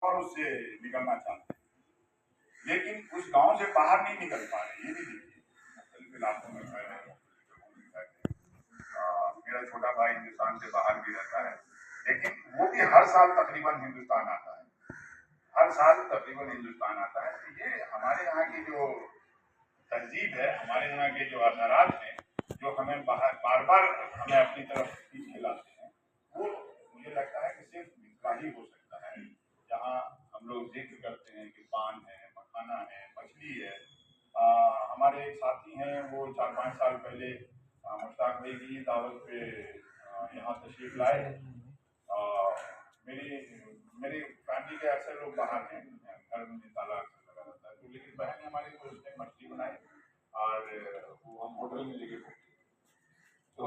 और उससे निकलना चाहते हैं, लेकिन उस गांव से बाहर नहीं निकल पा रहे। ये भी देखिए, मुख्तलिफ इलाकों में फैले हैं, मेरा छोटा भाई हिंदुस्तान से बाहर भी रहता है, लेकिन वो भी हर साल तकरीबन हिंदुस्तान आता है, हर साल तकरीबन हिंदुस्तान आता है। तो ये हमारे यहाँ की जो तहजीब है, हमारे यहाँ के जो असरात हैं, जो हमें बार बार हमें अपनी तरफ खींच के लाते हैं, वो मुझे लगता है कि सिर्फ मिथला ही हो सकता है। जहाँ हम लोग जिक्र करते हैं कि पान है, मखाना है, मछली है। हमारे एक साथी हैं, वो 4-5 साल पहले मुश्ताक भाई की दावत पे यहाँ तशरीफ लाए। मेरी मेरी फैमिली के अक्सर लोग बाहर हैं, घर में ताला अक्सर लगा रहता है, तो लेकिन बहन हमारी को उसने मछली बनाई और वो हम होटल में लेके पहुंचे। तो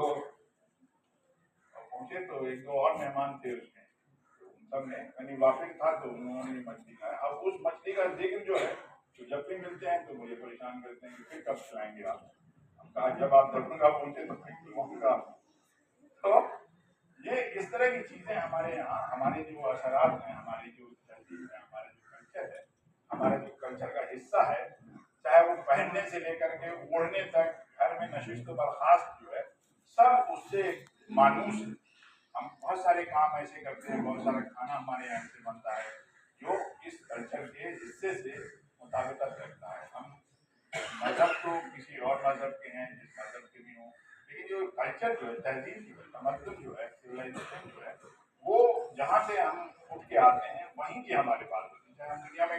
पहुंचे तो एक दो और मेहमान थे उसमें, तो उन सब ने यानी वाकिफ था, तो उन्होंने मछली खाया। अब उस मछली का जिक्र जो है, तो जब भी मिलते हैं तो मुझे परेशान करते हैं कि फिर कब खिलाएंगे आप। हम कहा जब आप दरभंगा पहुंचे तो फिर खिलाऊंगा। तो ये इस तरह की चीजें हमारे यहाँ, हमारे जो असरात हैं, हमारी जो तहजीब है, हमारा जो कल्चर है, हमारे जो कल्चर का हिस्सा है, चाहे वो पहनने से लेकर के ओढ़ने तक, घर में नशिस्त बर्खास्त जो है, सब उससे मानूस है। हम बहुत सारे काम ऐसे करते हैं, बहुत सारा खाना हमारे यहाँ से बनता है जो इस कल्चर के हिस्से से मुताबिकत रखता है। हम मजहब तो किसी और मजहब के हैं, जिस मजहब के भी हों, लेकिन जो कल्चर जो है, तहजीब जो है, तमद्दुन जो है, सिविलाइजेशन जो है, वो जहाँ से हम उठ के आते हैं वहीं की हमारे बात होती है। चाहे हम दुनिया में